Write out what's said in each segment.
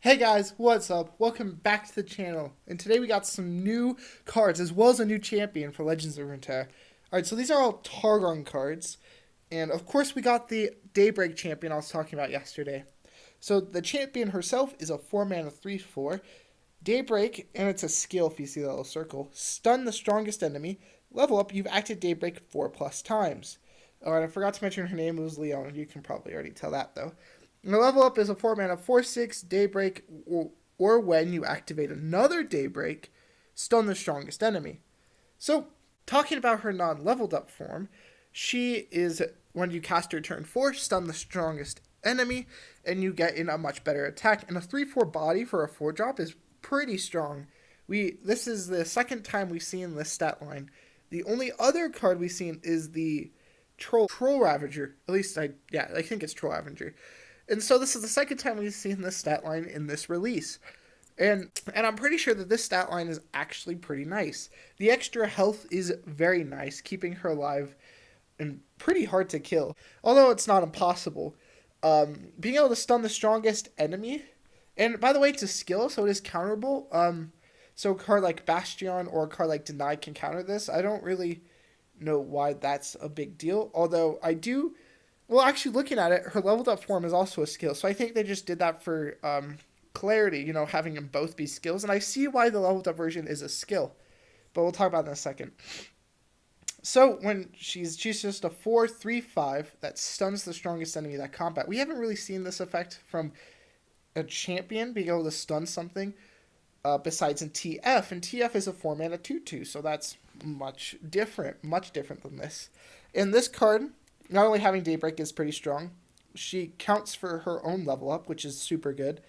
Hey guys, what's up? Welcome back to the channel. And today we got some new cards as well as a new champion for Legends of Runeterra. Alright, so these are all Targon cards. And of course we got the Daybreak champion I was talking about yesterday. So the champion herself is a 4-mana 3/4. Daybreak, and it's a skill if you see the little circle. Stun the strongest enemy. Level up, you've acted Daybreak 4+ times. Alright, I forgot to mention her name was Leona. You can probably already tell that though. And the level up is a 4-mana 4/6 Daybreak, or when you activate another Daybreak, stun the strongest enemy. So, talking about her non-leveled up form, she is, when you cast her turn 4, stun the strongest enemy, and you get in a much better attack. And a 3/4 body for a 4-drop is pretty strong. This is the second time we've seen this stat line. The only other card we've seen is the Troll Ravager. At least I think it's Troll Ravager. And so this is the second time we've seen this stat line in this release. And I'm pretty sure that this stat line is actually pretty nice. The extra health is very nice, keeping her alive and pretty hard to kill. Although it's not impossible. Being able to stun the strongest enemy. And by the way, it's a skill, so it is counterable. So a card like Bastion or a card like Deny can counter this. I don't really know why that's a big deal. Although I do... Well, actually, looking at it, her leveled up form is also a skill. So I think they just did that for clarity, having them both be skills. And I see why the leveled up version is a skill. But we'll talk about that in a second. So when she's just a 4/3/5 that stuns the strongest enemy that combat. We haven't really seen this effect from a champion being able to stun something besides in TF. And TF is a 4-mana 2/2. So that's much different than this. In this card... Not only having Daybreak is pretty strong, she counts for her own level up, which is super good.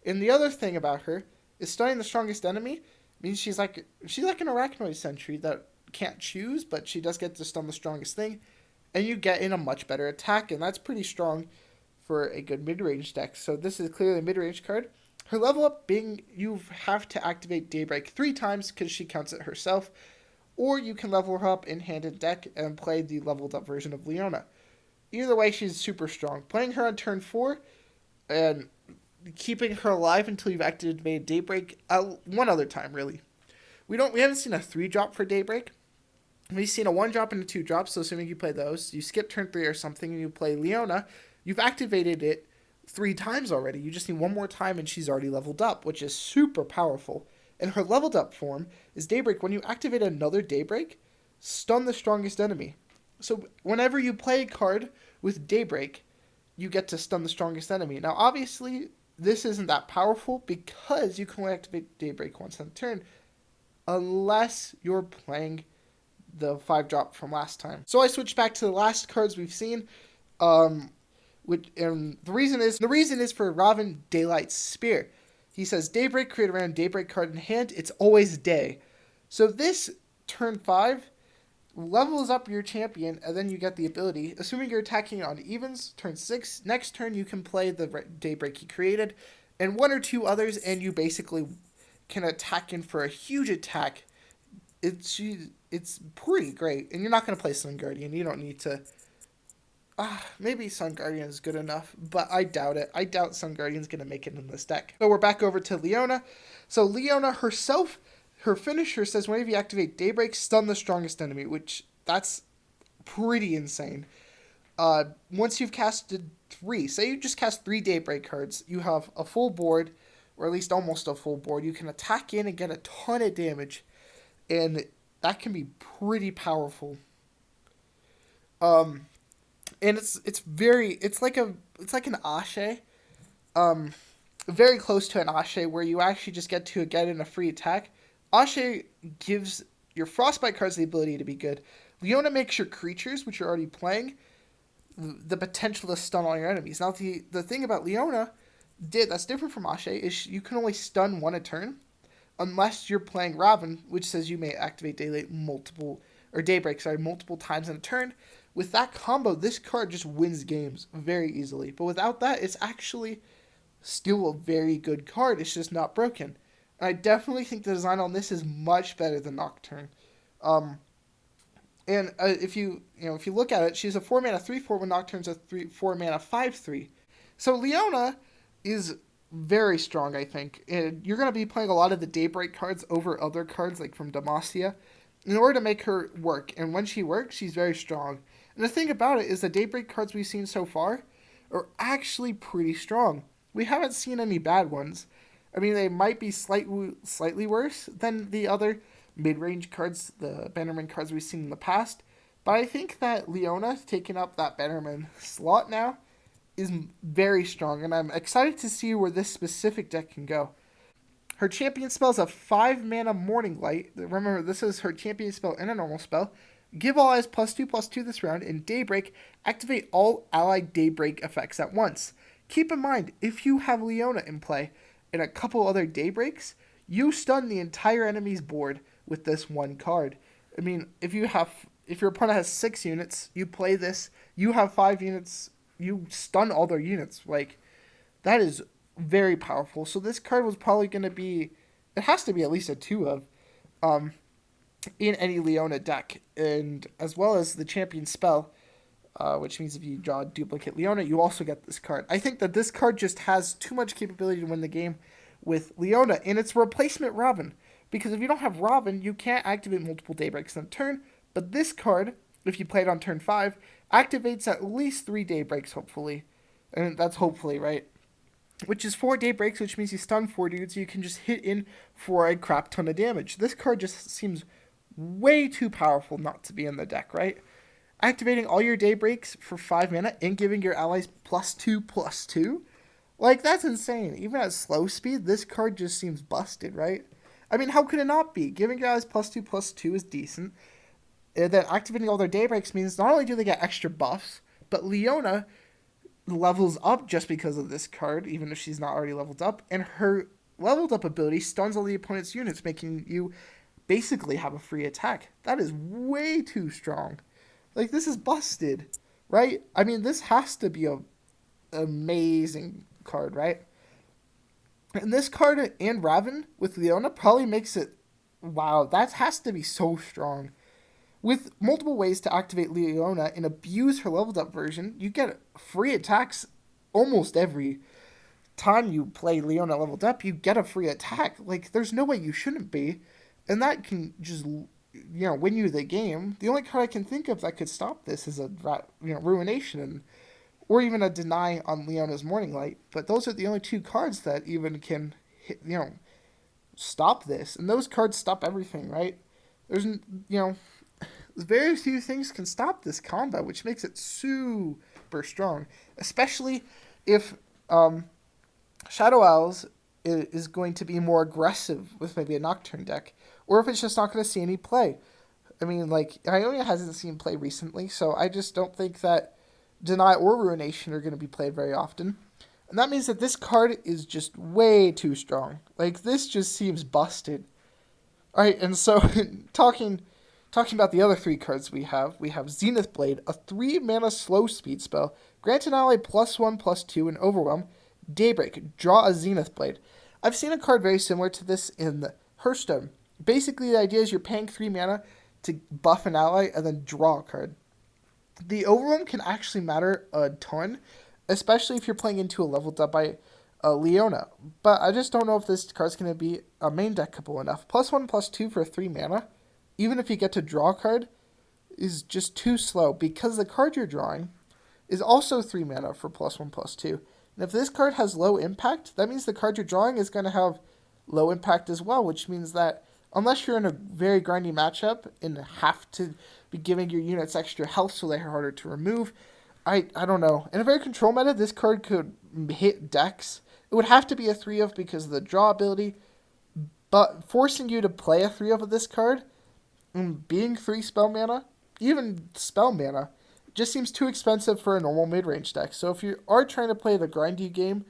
And the other thing about her is stunning the strongest enemy means she's like an Arachnoid Sentry that can't choose, but she does get to stun the strongest thing, and you get in a much better attack, and that's pretty strong for a good mid-range deck. So this is clearly a mid-range card. Her level up being you have to activate Daybreak 3 times because she counts it herself. Or you can level her up in hand and deck and play the leveled up version of Leona. Either way, she's super strong. Playing her on turn 4 and keeping her alive until you've activated Daybreak one other time, really. We haven't seen a 3-drop for Daybreak. We've seen a 1-drop and a 2-drop, so assuming you play those, you skip turn 3 or something and you play Leona, you've activated it 3 times already. You just need one more time and she's already leveled up, which is super powerful. And her leveled up form is Daybreak. When you activate another Daybreak, stun the strongest enemy. So whenever you play a card with Daybreak, you get to stun the strongest enemy. Now obviously, this isn't that powerful because you can only activate Daybreak once on the turn, unless you're playing the 5-drop from last time. So I switched back to the last cards we've seen. And the reason is for Raven Daylight Spear. He says, Daybreak, create a random Daybreak card in hand. It's always day. So this, turn 5, levels up your champion, and then you get the ability. Assuming you're attacking on evens, turn 6. Next turn, you can play the Daybreak he created, and 1 or 2 others, and you basically can attack in for a huge attack. It's pretty great. And you're not going to play Sun Guardian. You don't need to... maybe Sun Guardian is good enough, but I doubt it. I doubt Sun Guardian's going to make it in this deck. So we're back over to Leona. So Leona herself, her finisher says whenever you activate Daybreak, stun the strongest enemy, which that's pretty insane. Once you've casted 3, say you just cast 3 Daybreak cards, you have a full board, or at least almost a full board. You can attack in and get a ton of damage, and that can be pretty powerful. And it's like an Ashe, very close to an Ashe where you actually just get to get in a free attack. Ashe gives your Frostbite cards the ability to be good. Leona makes your creatures, which you're already playing, the potential to stun all your enemies. Now the thing about Leona that's different from Ashe is you can only stun 1 a turn, unless you're playing Raven, which says you may activate Daybreak multiple times in a turn. With that combo, this card just wins games very easily. But without that, it's actually still a very good card. It's just not broken. And I definitely think the design on this is much better than Nocturne. If you look at it, she's a 4-mana 3/4 when Nocturne's a 4-mana 5/3. So Leona is very strong, I think. And you're going to be playing a lot of the Daybreak cards over other cards, like from Demacia, in order to make her work. And when she works, she's very strong. And the thing about it is the Daybreak cards we've seen so far are actually pretty strong. We haven't seen any bad ones. I mean, they might be slightly worse than the other mid-range cards, the Bannerman cards we've seen in the past. But I think that Leona taking up that Bannerman slot now is very strong, and I'm excited to see where this specific deck can go. Her champion spell is a 5-mana Morning Light. Remember, this is her champion spell and a normal spell. Give all allies +2/+2 this round. In Daybreak, activate all allied Daybreak effects at once. Keep in mind, if you have Leona in play and a couple other Daybreaks, you stun the entire enemy's board with this one card. I mean, if your opponent has 6 units, you play this, you have 5 units, you stun all their units. Like, that is very powerful. So this card was probably going to be, it has to be at least a 2 of, in any Leona deck. And as well as the champion spell, which means if you draw a duplicate Leona, you also get this card. I think that this card just has too much capability to win the game with Leona, and it's replacement Robin. Because if you don't have Robin, you can't activate multiple Daybreaks in a turn, but this card, if you play it on turn 5, activates at least 3 Daybreaks, hopefully. And that's hopefully, right? Which is 4 Daybreaks, which means you stun 4 dudes, you can just hit in for a crap ton of damage. This card just seems way too powerful not to be in the deck, right? Activating all your Daybreaks for 5 mana and giving your allies +2/+2? Like, that's insane. Even at slow speed, this card just seems busted, right? I mean, how could it not be? Giving your allies +2/+2 is decent. And then activating all their Daybreaks means not only do they get extra buffs, but Leona levels up just because of this card, even if she's not already leveled up. And her leveled up ability stuns all the opponent's units, making you basically have a free attack. That is way too strong. Like, this is busted, right? I mean, this has to be an amazing card, right? And this card and Raven with Leona probably makes it, wow, that has to be so strong. With multiple ways to activate Leona and abuse her leveled up version, you get free attacks almost every time you play Leona leveled up. You get a free attack. Like, there's no way you shouldn't be. And that can just, win you the game. The only card I can think of that could stop this is a, Ruination, or even a Deny on Leona's Morning Light. But those are the only 2 cards that even can, stop this. And those cards stop everything, right? There's, very few things can stop this combo, which makes it super strong. Especially if Shadow Owls is going to be more aggressive with maybe a Nocturne deck, or if it's just not going to see any play. I mean, like, Ionia hasn't seen play recently, so I just don't think that Deny or Ruination are going to be played very often. And that means that this card is just way too strong. Like, this just seems busted. Alright, and so, talking about the other 3 cards we have Zenith Blade, a 3-mana slow speed spell. Grant an ally +1/+2 and Overwhelm. Daybreak, draw a Zenith Blade. I've seen a card very similar to this in Hearthstone. Basically, the idea is you're paying 3 mana to buff an ally and then draw a card. The Overwhelm can actually matter a ton, especially if you're playing into a leveled up by Leona. But I just don't know if this card's going to be a main deckable enough. +1/+2 for 3 mana, even if you get to draw a card, is just too slow, because the card you're drawing is also 3 mana for +1/+2. And if this card has low impact, that means the card you're drawing is going to have low impact as well, which means that unless you're in a very grindy matchup and have to be giving your units extra health so they're harder to remove, I don't know. In a very control meta, this card could hit decks. It would have to be a 3 of because of the draw ability, but forcing you to play a 3 of this card, and being 3 spell mana, even spell mana, just seems too expensive for a normal mid-range deck. So if you are trying to play the grindy game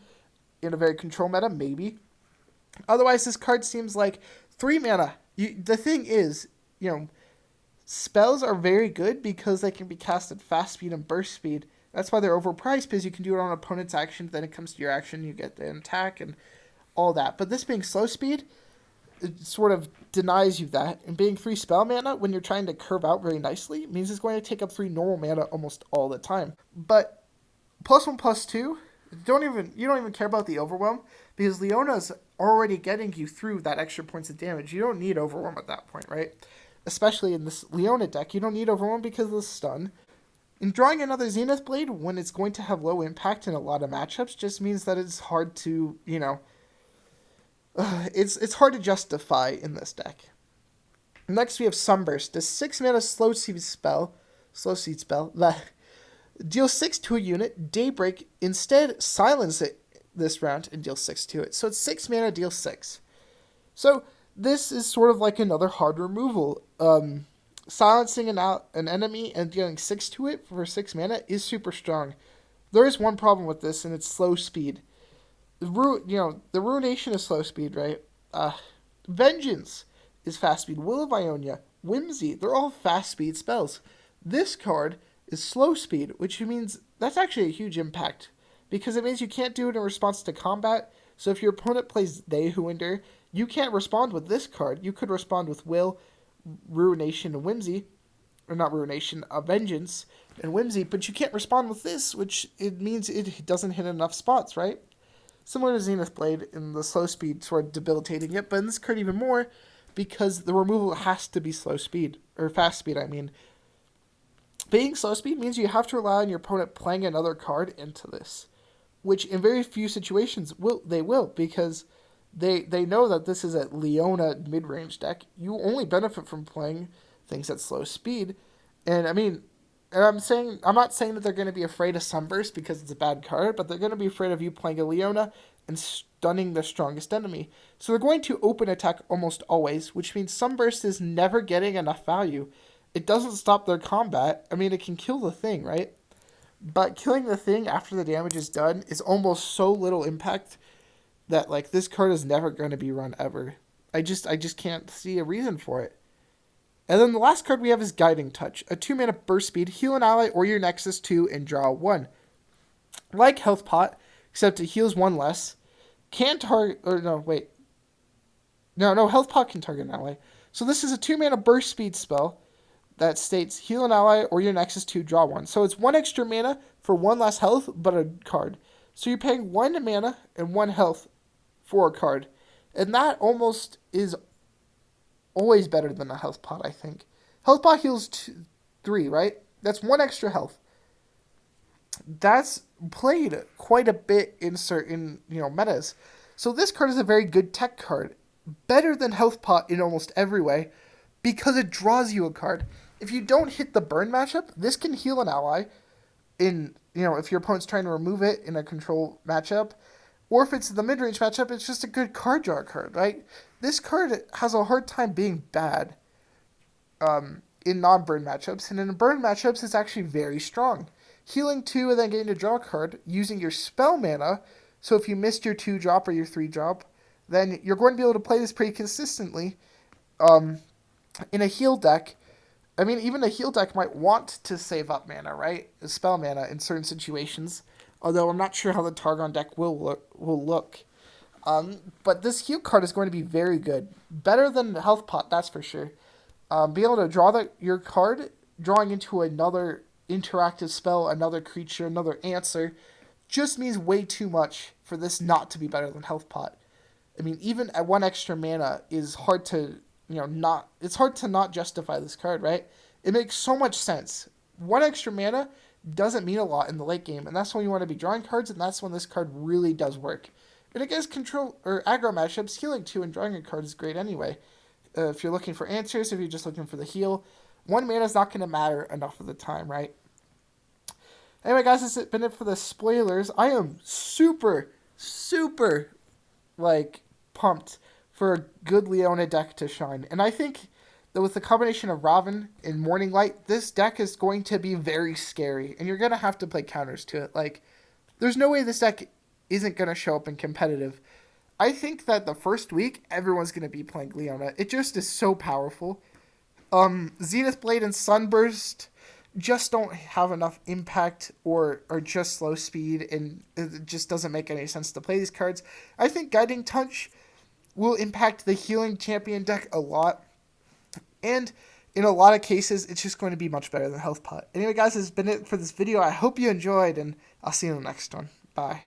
in a very control meta, maybe. Otherwise, this card seems like 3 mana. The thing is, spells are very good because they can be cast at fast speed and burst speed. That's why they're overpriced, because you can do it on opponent's action, then it comes to your action, you get the attack and all that. But this being slow speed, it sort of denies you that. And being 3 spell mana, when you're trying to curve out very nicely, means it's going to take up 3 normal mana almost all the time. But +1/+2 you don't even care about the overwhelm because Leona's already getting you through that extra points of damage. You don't need overwhelm at that point, right? Especially in this Leona deck, you don't need overwhelm because of the stun. And drawing another Zenith Blade when it's going to have low impact in a lot of matchups just means that it's hard to, it's hard to justify in this deck. Next we have Sunburst, a 6 mana slow seed spell that deals 6 to a unit. Daybreak instead silence it this round and deals 6 to it. So it's 6 mana, deals 6. So this is sort of like another hard removal. Silencing an enemy and dealing 6 to it for 6 mana is super strong. There is one problem with this, and it's slow speed. The Ruination is slow speed, right? Vengeance is fast speed. Will of Ionia, Whimsy, they're all fast speed spells. This card is slow speed, which means that's actually a huge impact because it means you can't do it in response to combat. So if your opponent plays Dayhuender, you can't respond with this card. You could respond with Will, Ruination, and Whimsy, or not Ruination, Vengeance and Whimsy, but you can't respond with this, which it means it doesn't hit enough spots, right? Similar to Zenith Blade in the slow speed sort of debilitating it, but in this card even more because the removal has to be slow speed, or fast speed, I mean. Being slow speed means you have to rely on your opponent playing another card into this, which in very few situations they will because they know that this is a Leona mid-range deck. You only benefit from playing things at slow speed, and I mean, I'm not saying that they're going to be afraid of Sunburst because it's a bad card, but they're going to be afraid of you playing a Leona and stunning the strongest enemy. So they're going to open attack almost always, which means Sunburst is never getting enough value. It doesn't stop their combat. I mean, it can kill the thing, right? But killing the thing after the damage is done is almost so little impact that like this card is never going to be run ever. I just can't see a reason for it. And then the last card we have is Guiding Touch, a 2 mana burst speed, heal an ally or your Nexus 2 and draw 1. Like Health Pot, except it heals 1 less. Health Pot can target an ally. So this is a 2 mana burst speed spell that states heal an ally or your Nexus 2, draw 1. So it's 1 extra mana for 1 less health, but a card. So you're paying 1 mana and 1 health for a card. And that almost is always better than a Health Pot, I think. Health Pot heals 3, right? That's 1 extra health. That's played quite a bit in certain, metas. So this card is a very good tech card. Better than Health Pot in almost every way because it draws you a card. If you don't hit the burn matchup, this can heal an ally in, if your opponent's trying to remove it in a control matchup. Or if it's the mid-range matchup, it's just a good card draw card, right? This card has a hard time being bad in non-burn matchups. And in burn matchups, it's actually very strong. Healing 2 and then getting to draw a card using your spell mana. So if you missed your 2-drop or your 3-drop, then you're going to be able to play this pretty consistently in a heal deck. I mean, even a heal deck might want to save up mana, right? Spell mana in certain situations. Although I'm not sure how the Targon deck will look. But this heal card is going to be very good. Better than the Health Pot, that's for sure. Be able to draw your card, drawing into another interactive spell, another creature, another answer, just means way too much for this not to be better than Health Pot. I mean, even at 1 extra mana is hard to, it's hard to not justify this card, right? It makes so much sense. 1 extra mana doesn't mean a lot in the late game, and that's when you want to be drawing cards, and that's when this card really does work. And against control or aggro matchups, healing 2 and drawing a card is great anyway. If you're looking for answers, if you're just looking for the heal, 1 mana is not going to matter enough of the time, right? Anyway, guys, that's been it for the spoilers. I am super, pumped for a good Leona deck to shine. And I think that with the combination of Raven and Morning Light, this deck is going to be very scary. And you're going to have to play counters to it. There's no way this deck isn't going to show up in competitive. I think that the first week, everyone's going to be playing Leona. It just is so powerful. Zenith Blade and Sunburst just don't have enough impact or are just slow speed, and it just doesn't make any sense to play these cards. I think Guiding Touch will impact the healing champion deck a lot, and in a lot of cases, it's just going to be much better than Health Pot. Anyway, guys, this has been it for this video. I hope you enjoyed, and I'll see you in the next one. Bye.